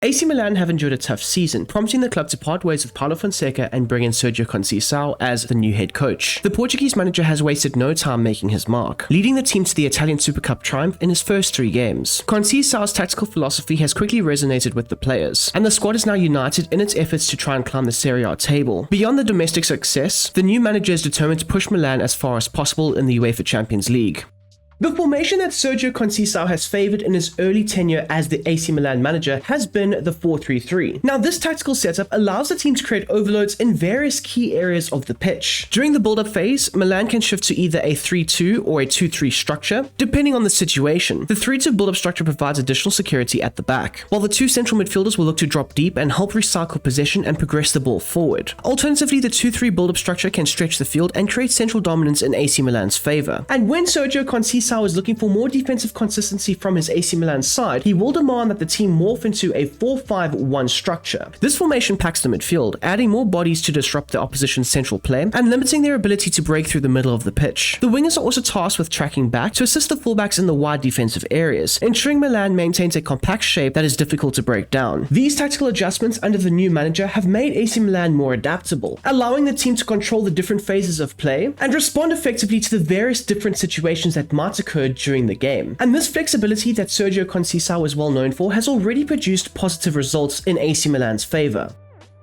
AC Milan have endured a tough season, prompting the club to part ways with Paulo Fonseca and bring in Sérgio Conceição as the new head coach. The Portuguese manager has wasted no time making his mark, leading the team to the Italian Super Cup triumph in his first 3 games. Conceição's tactical philosophy has quickly resonated with the players, and the squad is now united in its efforts to try and climb the Serie A table. Beyond the domestic success, the new manager is determined to push Milan as far as possible in the UEFA Champions League. The formation that Sérgio Conceição has favoured in his early tenure as the AC Milan manager has been the 4-3-3. Now, this tactical setup allows the team to create overloads in various key areas of the pitch. During the build-up phase, Milan can shift to either a 3-2 or a 2-3 structure, depending on the situation. The 3-2 build-up structure provides additional security at the back, while the 2 central midfielders will look to drop deep and help recycle possession and progress the ball forward. Alternatively, the 2-3 build-up structure can stretch the field and create central dominance in AC Milan's favour. And when Sérgio Conceição is looking for more defensive consistency from his AC Milan side, he will demand that the team morph into a 4-5-1 structure. This formation packs the midfield, adding more bodies to disrupt the opposition's central play and limiting their ability to break through the middle of the pitch. The wingers are also tasked with tracking back to assist the fullbacks in the wide defensive areas, ensuring Milan maintains a compact shape that is difficult to break down. These tactical adjustments under the new manager have made AC Milan more adaptable, allowing the team to control the different phases of play and respond effectively to the various different situations that might occur during the game. And this flexibility that Sérgio Conceição is well known for has already produced positive results in AC Milan's favour.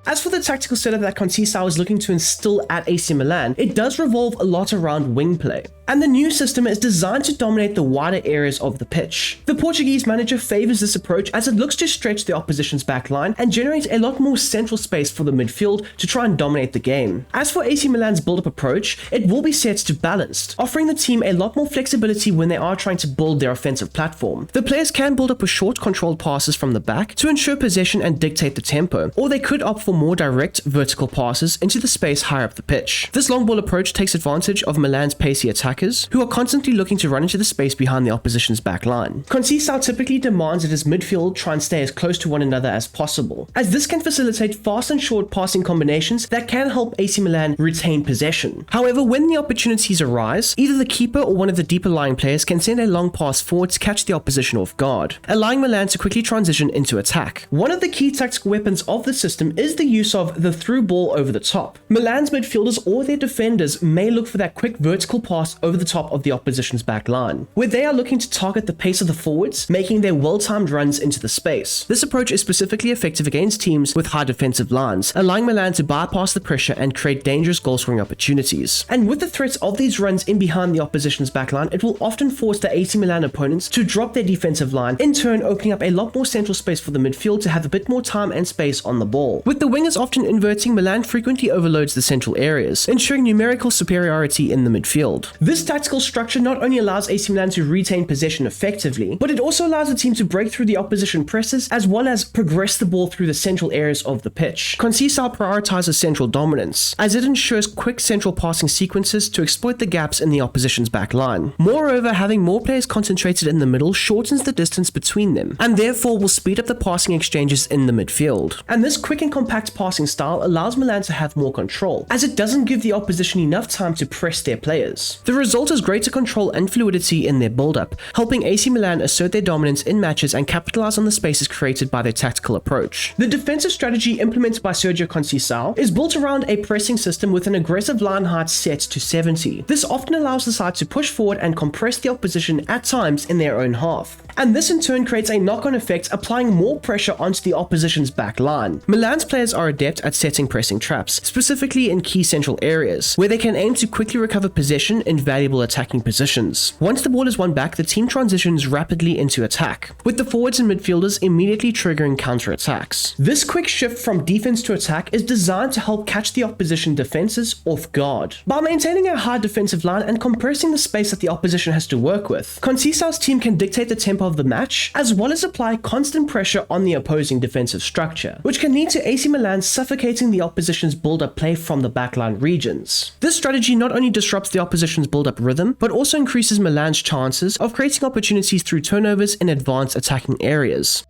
As for the tactical setup that Conceição is looking to instill at AC Milan, it does revolve a lot around wing play, and the new system is designed to dominate the wider areas of the pitch. The Portuguese manager favours this approach as it looks to stretch the opposition's back line and generate a lot more central space for the midfield to try and dominate the game. As for AC Milan's build-up approach, it will be set to balanced, offering the team a lot more flexibility when they are trying to build their offensive platform. The players can build up with short controlled passes from the back to ensure possession and dictate the tempo, or they could opt for more direct vertical passes into the space higher up the pitch. This long ball approach takes advantage of Milan's pacey attackers, who are constantly looking to run into the space behind the opposition's back line. Conceição typically demands that his midfield try and stay as close to one another as possible, as this can facilitate fast and short passing combinations that can help AC Milan retain possession. However, when the opportunities arise, either the keeper or one of the deeper lying players can send a long pass forward to catch the opposition off guard, allowing Milan to quickly transition into attack. One of the key tactical weapons of the system is the use of the through ball over the top. Milan's midfielders or their defenders may look for that quick vertical pass over the top of the opposition's back line, where they are looking to target the pace of the forwards, making their well-timed runs into the space. This approach is specifically effective against teams with high defensive lines, allowing Milan to bypass the pressure and create dangerous goal-scoring opportunities. And with the threats of these runs in behind the opposition's back line, it will often force the AC Milan opponents to drop their defensive line, in turn opening up a lot more central space for the midfield to have a bit more time and space on the ball. With the wingers often inverting, Milan frequently overloads the central areas, ensuring numerical superiority in the midfield. This tactical structure not only allows AC Milan to retain possession effectively, but it also allows the team to break through the opposition presses as well as progress the ball through the central areas of the pitch. Conceição prioritizes central dominance, as it ensures quick central passing sequences to exploit the gaps in the opposition's back line. Moreover, having more players concentrated in the middle shortens the distance between them, and therefore will speed up the passing exchanges in the midfield. And this quick and compact passing style allows Milan to have more control, as it doesn't give the opposition enough time to press their players. The result is greater control and fluidity in their build-up, helping AC Milan assert their dominance in matches and capitalize on the spaces created by their tactical approach. The defensive strategy implemented by Sérgio Conceição is built around a pressing system with an aggressive line height set to 70. This often allows the side to push forward and compress the opposition at times in their own half, and this in turn creates a knock-on effect, applying more pressure onto the opposition's back line. Milan's players are adept at setting pressing traps, specifically in key central areas, where they can aim to quickly recover possession in valuable attacking positions. Once the ball is won back, the team transitions rapidly into attack, with the forwards and midfielders immediately triggering counter-attacks. This quick shift from defense to attack is designed to help catch the opposition defenses off guard. By maintaining a high defensive line and compressing the space that the opposition has to work with, Conceição's team can dictate the tempo of the match, as well as apply constant pressure on the opposing defensive structure, which can lead to AC Milan suffocating the opposition's build-up play from the backline regions. This strategy not only disrupts the opposition's build-up rhythm, but also increases Milan's chances of creating opportunities through turnovers in advanced attacking areas.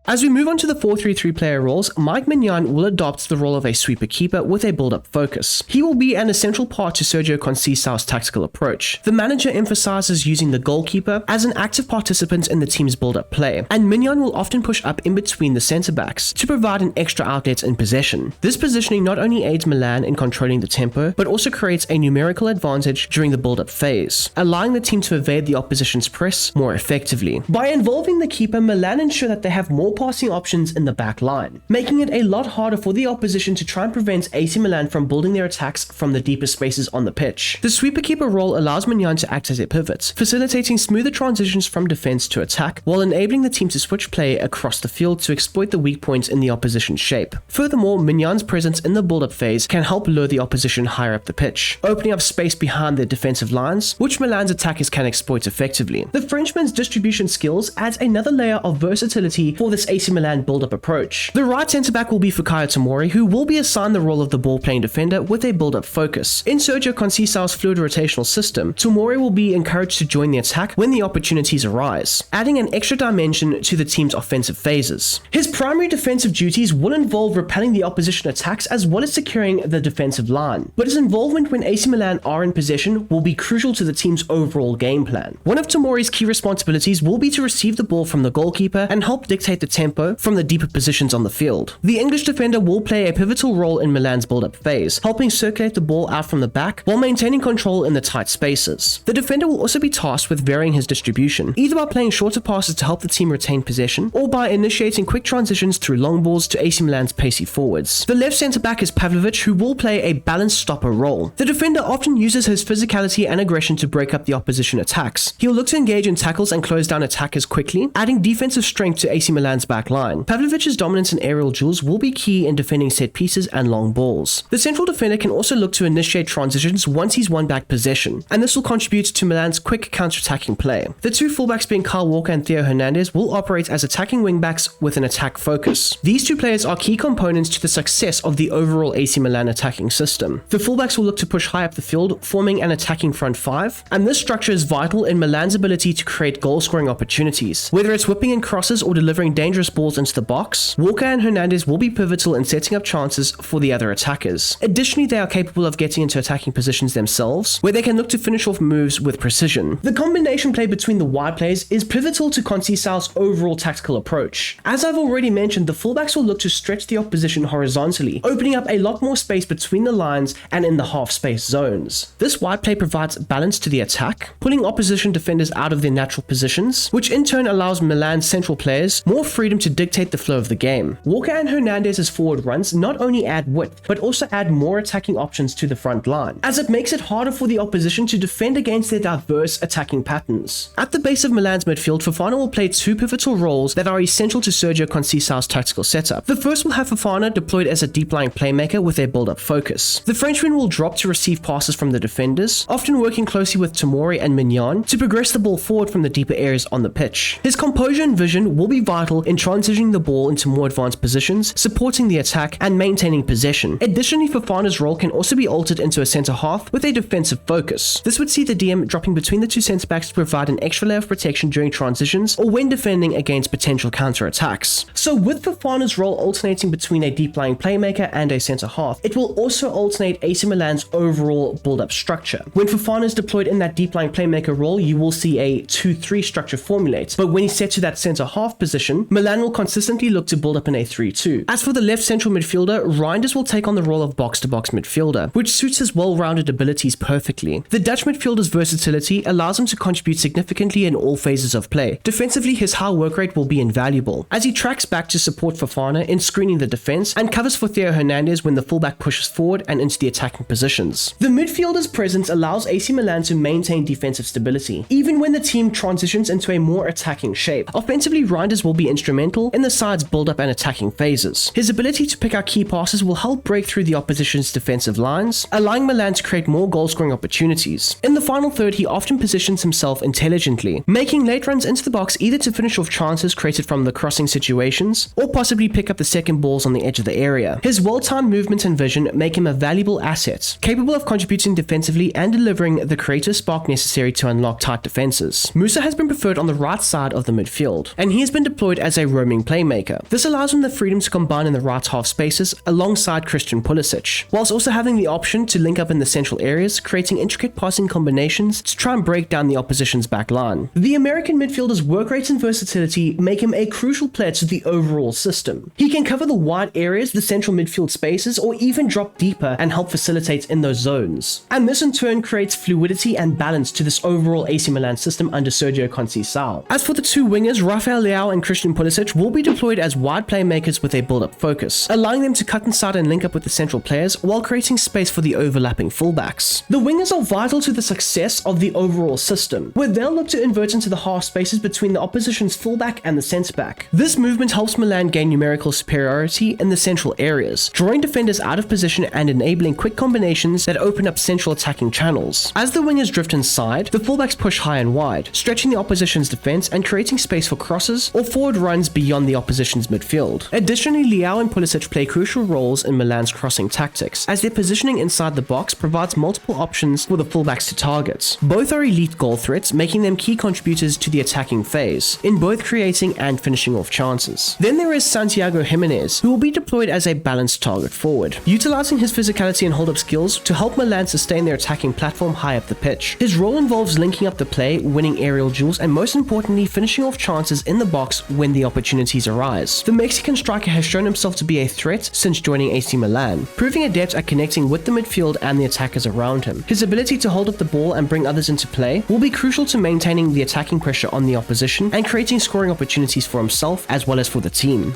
As we move on to the 4-3-3 player roles, Mike Mignon will adopt the role of a sweeper keeper with a build-up focus. He will be an essential part to Sérgio Conceição's tactical approach. The manager emphasizes using the goalkeeper as an active participant in the team's build-up play, and Mignon will often push up in between the centre-backs to provide an extra outlet in possession. This positioning not only aids Milan in controlling the tempo, but also creates a numerical advantage during the build-up phase, allowing the team to evade the opposition's press more effectively. By involving the keeper, Milan ensure that they have more passing options in the back line, making it a lot harder for the opposition to try and prevent AC Milan from building their attacks from the deeper spaces on the pitch. The sweeper keeper role allows Mignon to act as a pivot, facilitating smoother transitions from defense to attack, while enabling the team to switch play across the field to exploit the weak points in the opposition's shape. Furthermore, Mignon's presence in the build-up phase can help lure the opposition higher up the pitch, opening up space behind their defensive lines, which Milan's attackers can exploit effectively. The Frenchman's distribution skills adds another layer of versatility for this AC Milan build-up approach. The right centre-back will be Fikayo Tomori, who will be assigned the role of the ball-playing defender with a build-up focus. In Sérgio Conceição's fluid rotational system, Tomori will be encouraged to join the attack when the opportunities arise, adding an extra dimension to the team's offensive phases. His primary defensive duties will involve repelling the opposition attacks as well as securing the defensive line, but his involvement when AC Milan are in possession will be crucial to the team's overall game plan. One of Tomori's key responsibilities will be to receive the ball from the goalkeeper and help dictate the tempo from the deeper positions on the field. The English defender will play a pivotal role in Milan's build-up phase, helping circulate the ball out from the back while maintaining control in the tight spaces. The defender will also be tasked with varying his distribution, either by playing shorter passes to help the team retain possession, or by initiating quick transitions through long balls to AC Milan's pacey forwards. The left centre-back is Pavlovic, who will play a balanced stopper role. The defender often uses his physicality and aggression to break up the opposition attacks. He'll look to engage in tackles and close down attackers quickly, adding defensive strength to AC Milan's back line. Pavlovic's dominance in aerial duels will be key in defending set pieces and long balls. The central defender can also look to initiate transitions once he's won back possession, and this will contribute to Milan's quick counter-attacking play. The two fullbacks being Kyle Walker and Theo Hernandez will operate as attacking wingbacks with an attack focus. These two players are key components to the success of the overall AC Milan attacking system. The fullbacks will look to push high up the field, forming an attacking front five, and this structure is vital in Milan's ability to create goal-scoring opportunities. Whether it's whipping in crosses or delivering dangerous balls into the box, Walker and Hernandez will be pivotal in setting up chances for the other attackers. Additionally, they are capable of getting into attacking positions themselves, where they can look to finish off moves with precision. The combination play between the wide players is pivotal to Conceição's overall tactical approach. As I've already mentioned, the fullbacks will look to stretch the opposition horizontally, opening up a lot more space between the lines and in the half-space zones. This wide play provides balance to the attack, pulling opposition defenders out of their natural positions, which in turn allows Milan's central players more freedom to dictate the flow of the game. Walker and Hernandez's forward runs not only add width, but also add more attacking options to the front line, as it makes it harder for the opposition to defend against their diverse attacking patterns. At the base of Milan's midfield, Fofana will play two pivotal roles that are essential to Sérgio Conceição's tactical setup. The first will have Fofana deployed as a deep-lying playmaker with a build-up focus. The Frenchman will drop to receive passes from the defenders, often working closely with Tomori and Mignon to progress the ball forward from the deeper areas on the pitch. His composure and vision will be vital in transitioning the ball into more advanced positions, supporting the attack and maintaining possession. Additionally, Fofana's role can also be altered into a centre-half with a defensive focus. This would see the DM dropping between the two centre-backs to provide an extra layer of protection during transitions or when defending against potential counter-attacks. So with Fofana's role alternating between a deep-lying playmaker and a centre-half, it will also alternate AC Milan's overall build-up structure. When Fofana is deployed in that deep-lying playmaker role, you will see a 2-3 structure formulate, but when he's set to that centre-half position, Milan will consistently look to build up in a 3-2. As for the left central midfielder, Reinders will take on the role of box-to-box midfielder, which suits his well-rounded abilities perfectly. The Dutch midfielder's versatility allows him to contribute significantly in all phases of play. Defensively, his high work rate will be invaluable, as he tracks back to support Fofana in screening the defense and covers for Theo Hernandez when the fullback pushes forward and into the attacking positions. The midfielder's presence allows AC Milan to maintain defensive stability, even when the team transitions into a more attacking shape. Offensively, Reinders will be instrumental in the side's build-up and attacking phases. His ability to pick out key passes will help break through the opposition's defensive lines, allowing Milan to create more goal-scoring opportunities. In the final third, he often positions himself intelligently, making late runs into the box either to finish off chances created from the crossing situations, or possibly pick up the second balls on the edge of the area. His well-timed movement and vision make him a valuable asset, capable of contributing defensively and delivering the creative spark necessary to unlock tight defenses. Musa has been preferred on the right side of the midfield, and he has been deployed as as a roaming playmaker. This allows him the freedom to combine in the right half spaces alongside Christian Pulisic, whilst also having the option to link up in the central areas, creating intricate passing combinations to try and break down the opposition's back line. The American midfielder's work rate and versatility make him a crucial player to the overall system. He can cover the wide areas, the central midfield spaces, or even drop deeper and help facilitate in those zones. And this in turn creates fluidity and balance to this overall AC Milan system under Sérgio Conceição. As for the two wingers, Rafael Leao and Christian Pulisic will be deployed as wide playmakers with a build-up focus, allowing them to cut inside and link up with the central players while creating space for the overlapping fullbacks. The wingers are vital to the success of the overall system, where they'll look to invert into the half spaces between the opposition's fullback and the centre-back. This movement helps Milan gain numerical superiority in the central areas, drawing defenders out of position and enabling quick combinations that open up central attacking channels. As the wingers drift inside, the fullbacks push high and wide, stretching the opposition's defense and creating space for crosses or forward runs beyond the opposition's midfield. Additionally, Leao and Pulisic play crucial roles in Milan's crossing tactics, as their positioning inside the box provides multiple options for the fullbacks to target. Both are elite goal threats, making them key contributors to the attacking phase, in both creating and finishing off chances. Then there is Santiago Jimenez, who will be deployed as a balanced target forward, utilizing his physicality and hold-up skills to help Milan sustain their attacking platform high up the pitch. His role involves linking up the play, winning aerial duels, and most importantly, finishing off chances in the box when the opportunities arise. The Mexican striker has shown himself to be a threat since joining AC Milan, proving adept at connecting with the midfield and the attackers around him. His ability to hold up the ball and bring others into play will be crucial to maintaining the attacking pressure on the opposition and creating scoring opportunities for himself as well as for the team.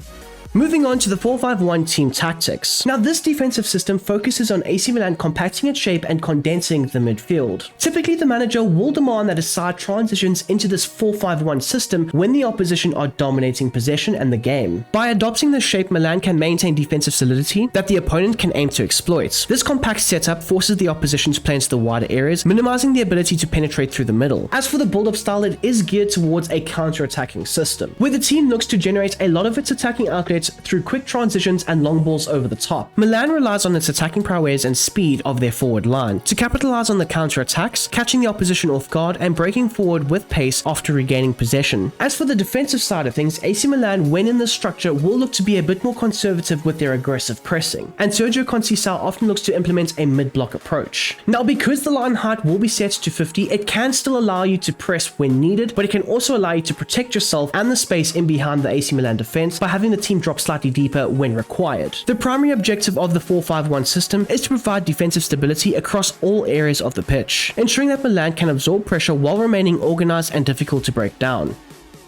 Moving on to the 4-5-1 team tactics. Now, this defensive system focuses on AC Milan compacting its shape and condensing the midfield. Typically, the manager will demand that his side transitions into this 4-5-1 system when the opposition are dominating possession and the game. By adopting this shape, Milan can maintain defensive solidity that the opponent can aim to exploit. This compact setup forces the opposition to play into the wider areas, minimizing the ability to penetrate through the middle. As for the build-up style, it is geared towards a counter-attacking system, where the team looks to generate a lot of its attacking outlets through quick transitions and long balls over the top. Milan relies on its attacking prowess and speed of their forward line to capitalize on the counter-attacks, catching the opposition off guard and breaking forward with pace after regaining possession. As for the defensive side of things, AC Milan, when in this structure, will look to be a bit more conservative with their aggressive pressing, and Sérgio Conceição often looks to implement a mid-block approach. Now, because the line height will be set to 50, it can still allow you to press when needed, but it can also allow you to protect yourself and the space in behind the AC Milan defense by having the team drop slightly deeper when required. The primary objective of the 4-5-1 system is to provide defensive stability across all areas of the pitch, ensuring that Milan can absorb pressure while remaining organized and difficult to break down.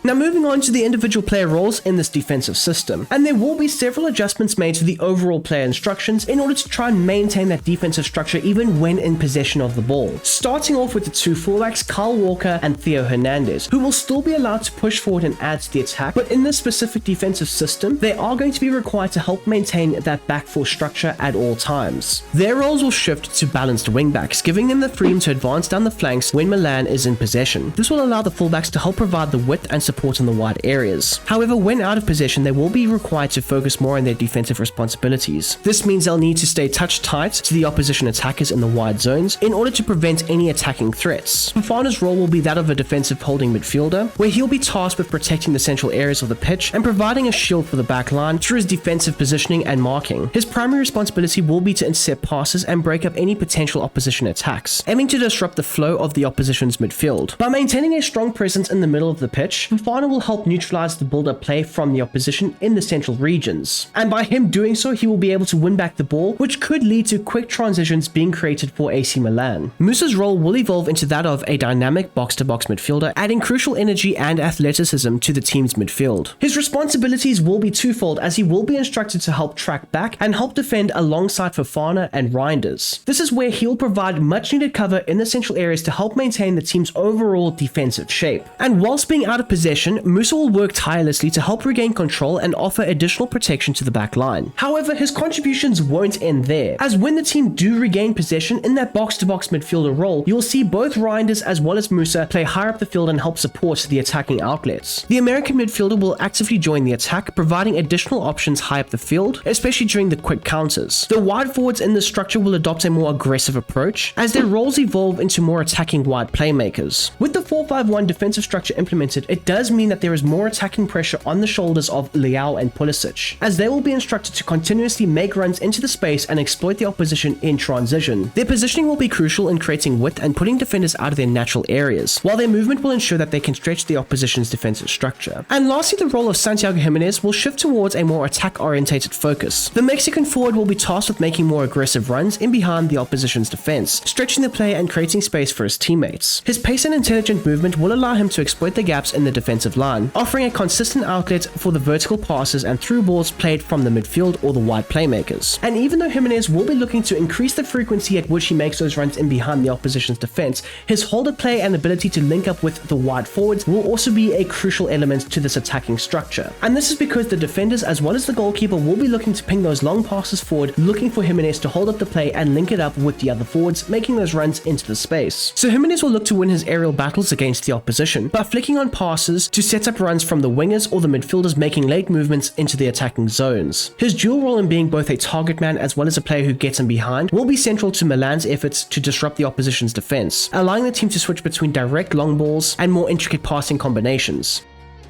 Now, moving on to the individual player roles in this defensive system, and there will be several adjustments made to the overall player instructions in order to try and maintain that defensive structure even when in possession of the ball. Starting off with the two fullbacks, Kyle Walker and Theo Hernandez, who will still be allowed to push forward and add to the attack, but in this specific defensive system, they are going to be required to help maintain that back four structure at all times. Their roles will shift to balanced wingbacks, giving them the freedom to advance down the flanks when Milan is in possession. This will allow the fullbacks to help provide the width and support in the wide areas. However, when out of possession, they will be required to focus more on their defensive responsibilities. This means they'll need to stay touch tight to the opposition attackers in the wide zones in order to prevent any attacking threats. Fofana's role will be that of a defensive holding midfielder, where he'll be tasked with protecting the central areas of the pitch and providing a shield for the back line through his defensive positioning and marking. His primary responsibility will be to intercept passes and break up any potential opposition attacks, aiming to disrupt the flow of the opposition's midfield. By maintaining a strong presence in the middle of the pitch, Fofana will help neutralize the build-up play from the opposition in the central regions. And by him doing so, he will be able to win back the ball, which could lead to quick transitions being created for AC Milan. Musa's role will evolve into that of a dynamic box-to-box midfielder, adding crucial energy and athleticism to the team's midfield. His responsibilities will be twofold, as he will be instructed to help track back and help defend alongside Fofana and Reinders. This is where he'll provide much-needed cover in the central areas to help maintain the team's overall defensive shape. And whilst being out of possession, Musa will work tirelessly to help regain control and offer additional protection to the back line. However, his contributions won't end there, as when the team do regain possession in that box-to-box midfielder role, you'll see both Reinders as well as Musa play higher up the field and help support the attacking outlets. The American midfielder will actively join the attack, providing additional options high up the field, especially during the quick counters. The wide forwards in this structure will adopt a more aggressive approach, as their roles evolve into more attacking wide playmakers. With the 4-5-1 defensive structure implemented, it does does mean that there is more attacking pressure on the shoulders of Leao and Pulisic, as they will be instructed to continuously make runs into the space and exploit the opposition in transition. Their positioning will be crucial in creating width and putting defenders out of their natural areas, while their movement will ensure that they can stretch the opposition's defensive structure. And lastly, the role of Santiago Jimenez will shift towards a more attack-orientated focus. The Mexican forward will be tasked with making more aggressive runs in behind the opposition's defense, stretching the play and creating space for his teammates. His pace and intelligent movement will allow him to exploit the gaps in the defensive line, offering a consistent outlet for the vertical passes and through balls played from the midfield or the wide playmakers. And even though Jimenez will be looking to increase the frequency at which he makes those runs in behind the opposition's defense, his holder play and ability to link up with the wide forwards will also be a crucial element to this attacking structure. And this is because the defenders as well as the goalkeeper will be looking to ping those long passes forward, looking for Jimenez to hold up the play and link it up with the other forwards, making those runs into the space. So Jimenez will look to win his aerial battles against the opposition by flicking on passes to set up runs from the wingers or the midfielders, making late movements into the attacking zones. His dual role in being both a target man as well as a player who gets in behind will be central to Milan's efforts to disrupt the opposition's defense, allowing the team to switch between direct long balls and more intricate passing combinations.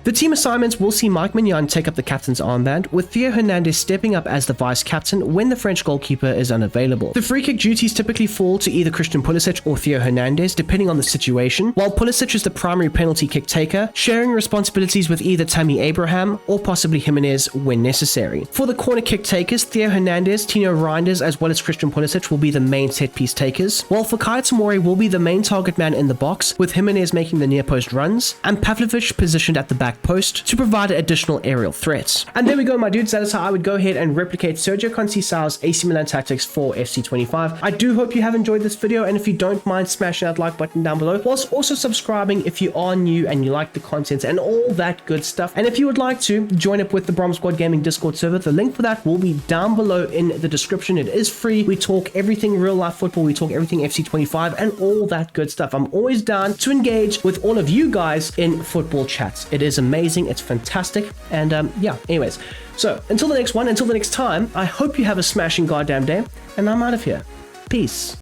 The team assignments will see Mike Mignon take up the captain's armband, with Theo Hernandez stepping up as the vice-captain when the French goalkeeper is unavailable. The free kick duties typically fall to either Christian Pulisic or Theo Hernandez, depending on the situation, while Pulisic is the primary penalty kick taker, sharing responsibilities with either Tammy Abraham or possibly Jimenez when necessary. For the corner kick takers, Theo Hernandez, Tino Reinders, as well as Christian Pulisic will be the main set-piece takers, while Fikayo Tomori will be the main target man in the box, with Jimenez making the near-post runs, and Pavlovic positioned at the back post to provide additional aerial threats. And there we go, my dudes. That is how I would go ahead and replicate Sérgio Conceição's AC Milan tactics for FC25. I do hope you have enjoyed this video, and if you don't mind smashing that like button down below, whilst also subscribing if you are new and you like the content and all that good stuff. And if you would like to join up with the Brom Squad Gaming Discord server, the link for that will be down below in the description. It is free. We talk everything real life football, we talk everything FC25 and all that good stuff. I'm always down to engage with all of you guys in football chats. It is amazing, it's fantastic, and yeah, anyways, so until the next one, until the next time, I hope you have a smashing goddamn day, and I'm out of here. Peace.